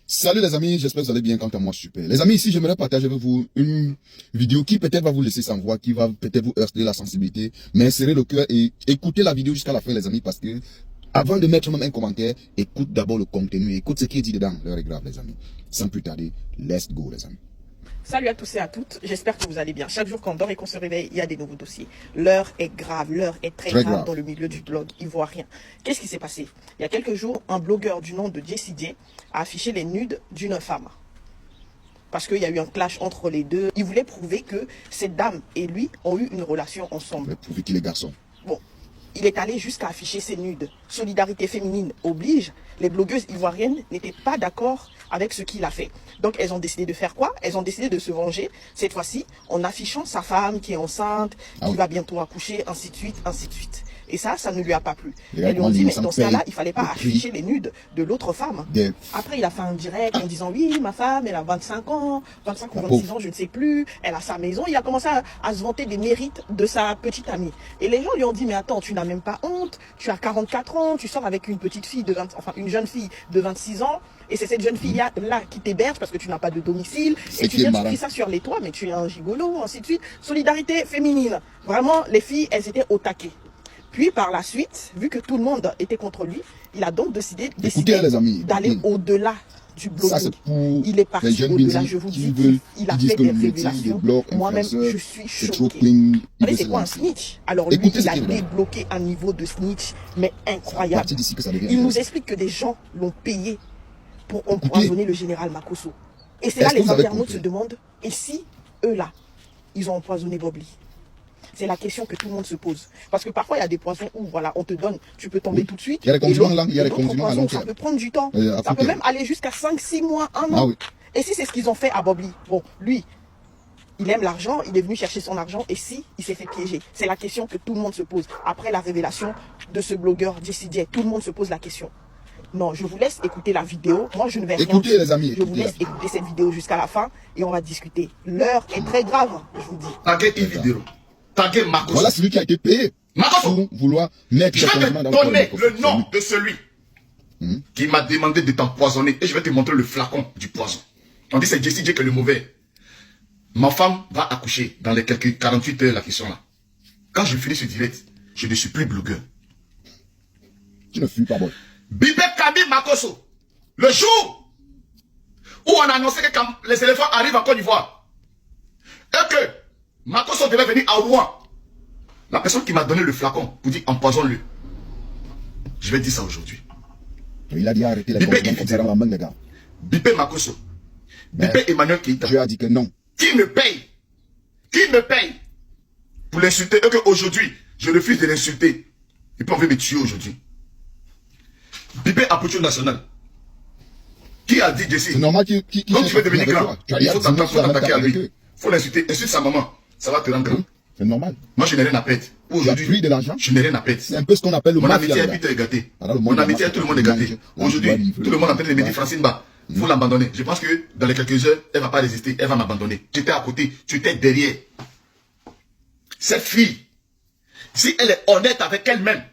Salut les amis, j'espère que vous allez bien. Quant à moi, super. Les amis, ici, j'aimerais partager avec vous une vidéo qui peut-être va vous laisser sans voix, qui va peut-être vous heurter la sensibilité, mais serrer le cœur et écoutez la vidéo jusqu'à la fin, les amis, parce que avant de mettre même un commentaire, écoute d'abord le contenu, écoute ce qui est dit dedans. L'heure est grave, les amis. Sans plus tarder, let's go, les amis. Salut à tous et à toutes, j'espère que vous allez bien. Chaque jour qu'on dort et qu'on se réveille, il y a des nouveaux dossiers. L'heure est grave, l'heure est très grave dans le milieu du blog ivoirien. Qu'est-ce qui s'est passé? Il y a quelques jours, un blogueur du nom de Jessie a affiché les nudes d'une femme. Parce qu'il y a eu un clash entre les deux. Il voulait prouver que cette dame et lui ont eu une relation ensemble. Il voulait prouver qu'il est garçon. Bon, il est allé jusqu'à afficher ses nudes. Solidarité féminine oblige. Les blogueuses ivoiriennes n'étaient pas d'accord avec ce qu'il a fait. Donc elles ont décidé de faire quoi? Elles ont décidé de se venger, cette fois-ci, en affichant sa femme qui est enceinte, qui va bientôt accoucher, ainsi de suite, ainsi de suite. Et ça ne lui a pas plu. Elles lui ont dit, mais dans ce cas-là, il fallait pas afficher les nudes de l'autre femme. Après, il a fait un direct en disant, oui, ma femme, elle a 25 ans, 25 ou 26 ans, je ne sais plus, elle a sa maison. Il a commencé à se vanter des mérites de sa petite amie. Et les gens lui ont dit, mais attends, tu n'as même pas honte, tu as 44 ans, tu sors avec une petite fille une jeune fille de 26 ans, et c'est cette jeune fille-là qui t'héberge parce que tu n'as pas de domicile, et tu viens de crier ça sur les toits, mais tu es un gigolo, ainsi de suite. Solidarité féminine. Vraiment, les filles, elles étaient au taquet. Puis par la suite, vu que tout le monde était contre lui, il a donc décidé d'aller au-delà du blogging. Il est parti au-delà, je vous dis, il a fait des révélations. Moi-même, je suis choqué. Vous savez, c'est quoi un snitch? Alors lui, il a débloqué un niveau de snitch, mais incroyable. Il nous explique que des gens l'ont payé pour empoisonner le général Makosso. Et c'est là les internautes se demandent, et si eux là, ils ont empoisonné Bob Lee? C'est la question que tout le monde se pose. Parce que parfois, il y a des poisons où, voilà, on te donne, tu peux tomber tout de suite. Il y a des condiments là, il y a des condiments à long terme. terme. Ça peut prendre du temps. Ça peut même aller jusqu'à 5, 6 mois, 1 an. Ah oui. Et si c'est ce qu'ils ont fait à Bob Lee? Bon, lui, il aime l'argent, il est venu chercher son argent. Et si il s'est fait piéger? C'est la question que tout le monde se pose. Après la révélation de ce blogueur Jessie, tout le monde se pose la question. Non, je vous laisse écouter la vidéo. Moi, je ne vais rien écoutez, dire. Les amis. Je vous laisse écouter cette vidéo jusqu'à la fin et on va discuter. L'heure est très grave, je vous dis. Taguez une vidéo. Taguez Makosso. Voilà celui qui a été payé pour vouloir mettre. Je vais te donner le nom de celui qui m'a demandé de t'empoisonner et je vais te montrer le flacon du poison. On dit c'est Jessie qui est le mauvais. Ma femme va accoucher dans les quelques 48 heures là qui sont là. Quand je finis ce direct, je ne suis plus blogueur. Tu ne fuis pas, boy. Bibé Kambi Makosso, le jour où on a annoncé que les éléphants arrivent en Côte d'Ivoire et que Makosso devait venir à Rouen, la personne qui m'a donné le flacon pour dire empoisonne-le. Je vais dire ça aujourd'hui. Il a dit arrêter les condiments concernant la main des gars. Bibé Makosso, Bibé Emmanuel Keïta. Dieu a dit que non. Qui me paye pour l'insulter et qu'aujourd'hui, je refuse de l'insulter. Il peut envie me tuer aujourd'hui. Bibé Apotio National. Qui a dit Jessie? C'est normal qu'il quand tu veux devenir grand, il faut t'attaquer à lui. Il faut l'insulter. Insulte sa maman. Ça va te rendre grand. C'est normal. Moi, je n'ai rien à perdre. Aujourd'hui, de l'argent. Je n'ai rien à perdre. C'est un peu ce qu'on appelle le mon amitié est vite gâtée. Mon amitié, tout le monde est gâté. Aujourd'hui, tout le monde est en train de me dire Francine Ba. Il faut l'abandonner. Je pense que dans les quelques heures, elle ne va pas résister. Elle va m'abandonner. Tu étais à côté. Tu étais derrière. Cette fille, si elle est honnête avec elle-même,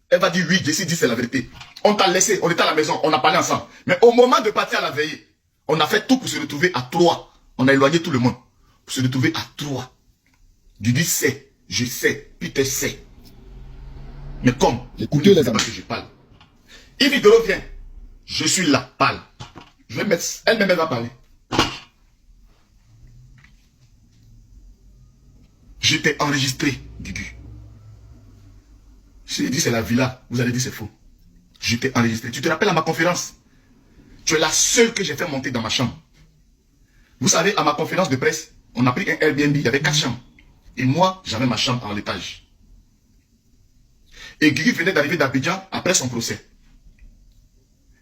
elle va dire oui, Jessie dit c'est la vérité. On t'a laissé, on était à la maison, on a parlé ensemble. Mais au moment de partir à la veillée, on a fait tout pour se retrouver à 3. On a éloigné tout le monde. Pour se retrouver à 3. Didi sait, je sais, Peter sait. Mais comme, écoutez les amis, que je parle. Yves Doro vient, je suis là, parle. Je vais mettre, elle-même elle va parler. Je t'ai enregistré, Gugu. J'ai dit c'est la villa, vous allez dire c'est faux. Je t'ai enregistré. Tu te rappelles à ma conférence? Tu es la seule que j'ai fait monter dans ma chambre. Vous savez, à ma conférence de presse, on a pris un Airbnb, il y avait 4 chambres. Et moi, j'avais ma chambre en l'étage. Et Guigui venait d'arriver d'Abidjan après son procès.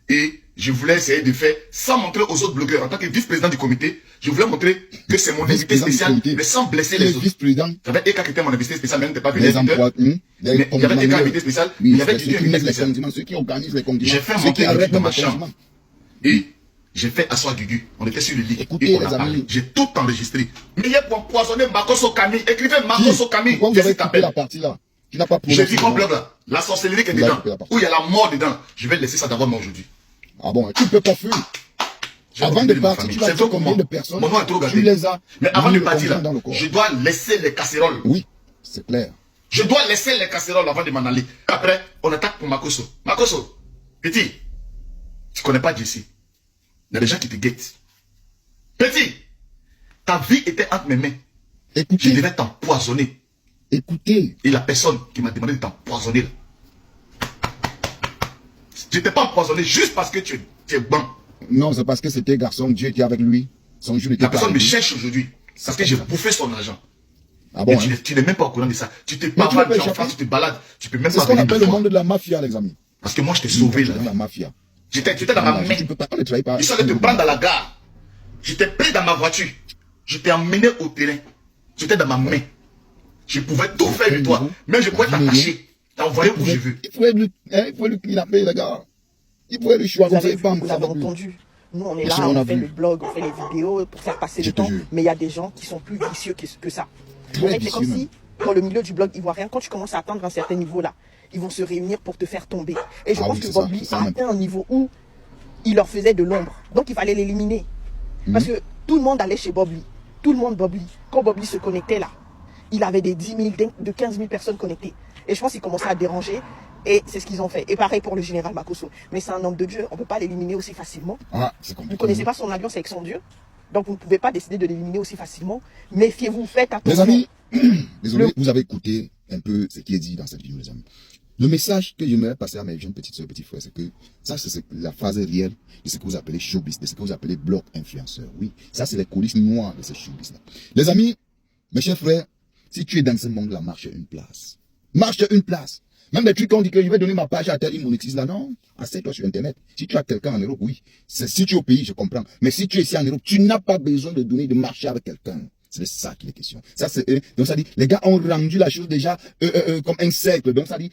Et je voulais essayer de faire, sans montrer aux autres blogueurs, en tant que vice-président du comité, je voulais montrer que c'est mon invité spécial, mais sans blesser les autres. J'avais Eka qui était mon invité spécial, mais n'était pas venu. Il y avait Eka invité spécial, il y avait Didier invité spécial. J'ai fait monter Guigui dans ma chambre. Et j'ai fait asseoir Guigui. On était sur le lit. Écoutez, les amis. J'ai tout enregistré. Mais il y a pour empoisonner Makosso Kami. Écrivez Makosso Kami. Pourquoi vous avez coupé la partie là? Tu n'as pas prouvé. J'ai dit mon blog là. La sorcellerie qui est dedans. Où il y a la mort dedans. Je vais laisser ça d'abord moi aujourd'hui. Ah bon, tu ne peux pas fuir. Avant de partir, tu vas C'est dire trop combien comment de personnes Mon nom est trop tu gâté. les as Mais avant de mis partir, là, dans le corps. je dois laisser les casséroles. Oui, c'est clair. Je dois laisser les casséroles avant de m'en aller. Après, on attaque pour Makoso. Makoso, petit, tu connais pas Jesse. Il y a des gens qui te guettent. Petit, ta vie était entre mes mains. Je Écoutez, devais t'empoisonner. écoutez. Et la personne qui m'a demandé de t'empoisonner, là, je t'ai pas empoisonné juste parce que tu es bon. Non, c'est parce que c'était garçon, Dieu était avec lui. Son jour n'était La pas personne me arrivé. cherche aujourd'hui. Parce que j'ai bouffé son argent. Ah bon, Et hein? tu n'es même pas au courant de ça. Tu te tu parles peux tu en échapper. face, tu te balades. Tu peux même C'est pas ce qu'on venir appelle me le voir. monde de la mafia, les amis. Parce que moi, je t'ai sauvé Dans là. la mafia. J'étais dans ma main. Tu ne peux pas, on ne travaille pas. Ils sont allés te prendre dans la gare. J'étais pris dans ma voiture. Je t'ai emmené au terrain. J'étais dans ma main. Je pouvais tout faire de toi. Même je pouvais t'attacher. T'envoyer où je veux. Il pouvait le kidnapper, les gars. Il pouvait le choisir. Vous avez entendu. Nous, on est là, on a on fait vu. le blog, on fait les vidéos pour faire passer Je le te temps. jure. Mais il y a des gens qui sont plus vicieux que ça. Très En fait, c'est vicieux, comme même. si, dans le milieu du blog ivoirien, quand tu commences à atteindre un certain niveau là, ils vont se réunir pour te faire tomber. Et je Ah pense oui, que c'est ça, Bob Lee c'est ça a même. atteint un niveau où il leur faisait de l'ombre. Donc il fallait l'éliminer. Parce que tout le monde allait chez Bob Lee. Tout le monde Bob Lee. Quand Bob Lee se connectait là, il avait des 10 000, de 15 000 personnes connectées. Et je pense qu'il commençait à déranger. Et c'est ce qu'ils ont fait. Et pareil pour le général Makoso. Mais c'est un homme de Dieu. On ne peut pas l'éliminer aussi facilement. Ah, c'est Vous ne compliqué. connaissez pas son alliance avec son Dieu. Donc vous ne pouvez pas décider de l'éliminer aussi facilement. Méfiez-vous, faites Les attention. amis, désolé, vous avez écouté un peu ce qui est dit dans cette vidéo, les amis. Le message que j'aimerais passer à mes jeunes petites soeurs, petits frères, c'est que ça, c'est la phase réelle de ce que vous appelez showbiz, de ce que vous appelez blog influenceur. Oui, ça, c'est les coulisses noires de ce showbiz-là. Les amis, mes chers frères, si tu es dans ce monde-là, marche une place. Marche une place. Même des trucs qu'on dit que je vais donner ma page à tel, ils monétisent là. Non, assieds-toi sur Internet. Si tu as quelqu'un en Europe, oui. Si tu es au pays, je comprends. Mais si tu es ici en Europe, tu n'as pas besoin de donner, de marcher avec quelqu'un. C'est de ça qu'il est question. Ça, c'est, donc ça dit, les gars ont rendu la chose déjà comme un cercle. Donc ça dit,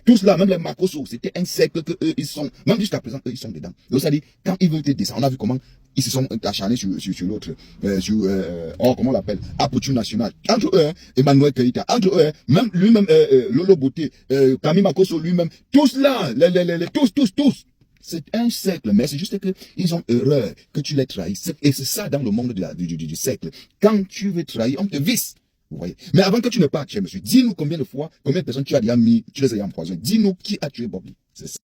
tous là, même les Makoso, c'était un cercle que eux, ils sont, même jusqu'à présent, eux, ils sont dedans. Donc ça dit, quand ils veulent te descendre, on a vu comment ils se sont acharnés sur l'autre, comment on l'appelle, Apotu National. Entre eux, Emmanuel Keïta, entre eux, même lui-même, Lolo Beauté, Camille Makoso lui-même, tous là, tous. C'est un cercle, mais c'est juste que ils ont erreur que tu les trahis. Et c'est ça dans le monde du cercle. Quand tu veux trahir, on te visse. Vous voyez. Mais avant que tu ne partes, cher monsieur, dis-nous combien de fois, combien de personnes tu as déjà mis, tu les as empoisonnées. Dis-nous qui a tué Bob Lee. C'est ça.